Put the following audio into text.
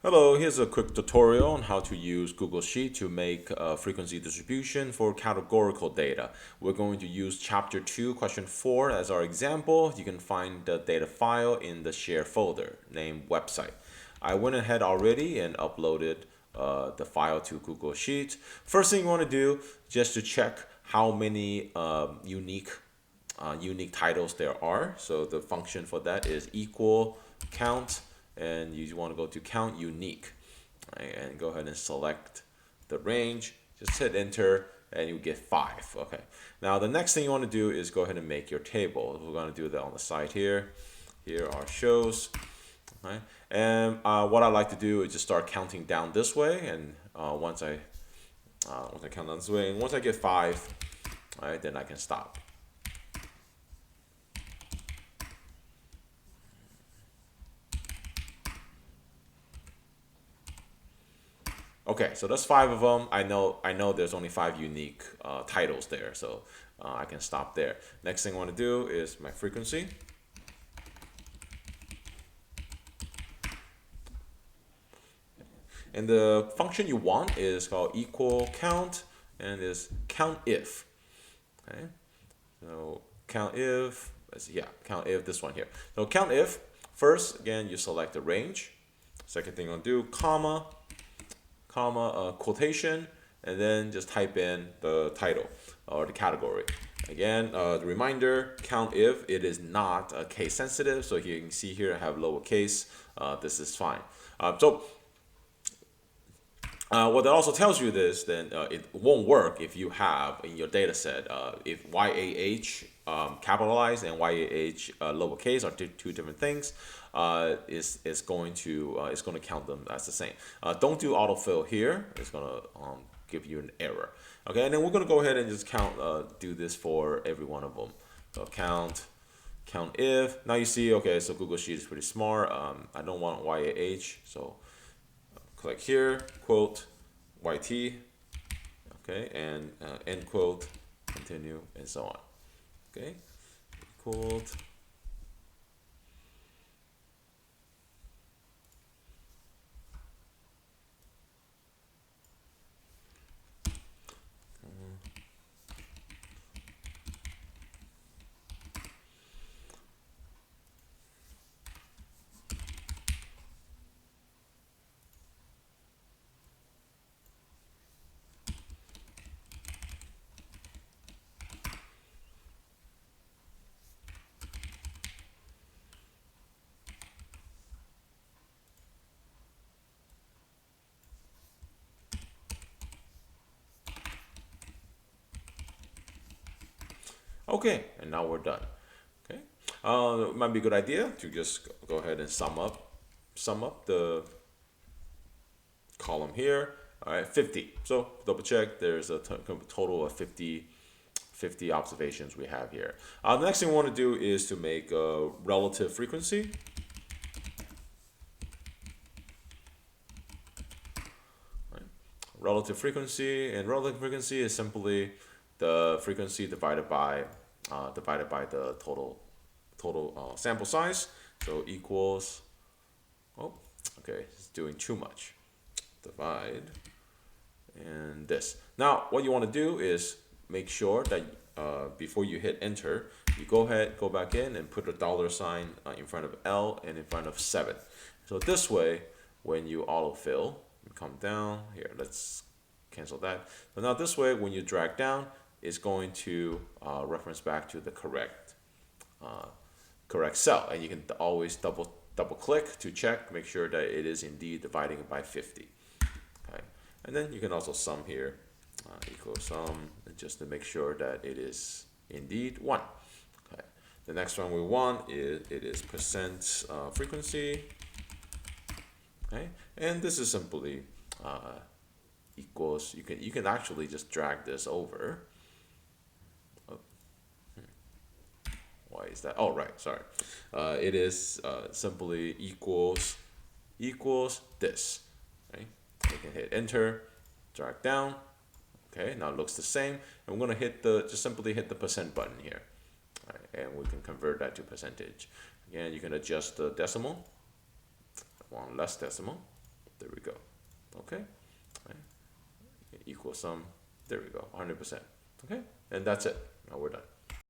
Hello, here's a quick tutorial on how to use Google Sheet to make a frequency distribution for categorical data. We're going to use chapter 2, question 4 as our example. You can find the data file in the share folder named website. I went ahead already and uploaded the file to Google Sheet. First thing you want to do, just to check how many unique titles there are. So the function for that is equal count, and you want to go to count unique, right? And go ahead and select the range. Just hit enter, and you get 5. Okay. Now the next thing you want to do is go ahead and make your table. We're going to do that on the side here. Here are shows. Right? And what I like to do is just start counting down this way, and once I count down this way, and once I get 5, all right, then I can stop. Okay, so that's 5 of them. I know there's only 5 unique titles there, so I can stop there. Next thing I want to do is my frequency. And the function you want is called equal count, and is count if. Okay, so count if, let's see, yeah, count if, this one here. So count if, first, again, you select the range. Second thing I'll do, comma, quotation, and then just type in the title or the category. Again, the reminder, count if, it is not case sensitive. So here you can see here I have lowercase. This is fine. What that also tells you is then it won't work if you have in your data set, if YAH capitalized and YAH lowercase are two different things, is going to count them as the same. Don't do autofill here. It's going to give you an error. Okay, and then we're going to go ahead and just do this for every one of them. So count if. Now you see, okay, so Google Sheet is pretty smart. I don't want YAH, so click here, quote, YT, okay, and end quote, continue, and so on. Okay, quote. Okay, and now we're done. Okay, it might be a good idea to just go ahead and sum up the column here. All right, 50. So double check. There's a total of 50 observations we have here. The next thing we want to do is to make a relative frequency. Right? Relative frequency, and relative frequency is simply the frequency divided by the total sample size. So equals, oh, okay, it's doing too much. Divide and this. Now, what you want to do is make sure that before you hit enter, you go back in and put a $sign in front of L and in front of 7. So this way, when you autofill, you come down here. Let's cancel that. So now this way, when you drag down, it's going to reference back to the correct cell, and you can always double click to check, make sure that it is indeed dividing by 50. Okay, and then you can also sum here, equal sum, just to make sure that it is indeed 1. Okay, the next one we want is it is percent frequency. Okay, and this is simply equals. You can actually just drag this over. Why is that? Oh, right, sorry. It is simply equals this. Okay, you can hit enter, drag down. Okay, now it looks the same, and we're gonna just simply hit the percent button here. All right, and we can convert that to percentage. Again, you can adjust the decimal, one less decimal. There we go. Okay. Right. Equal sum. There we go. 100%. Okay. And that's it. Now we're done.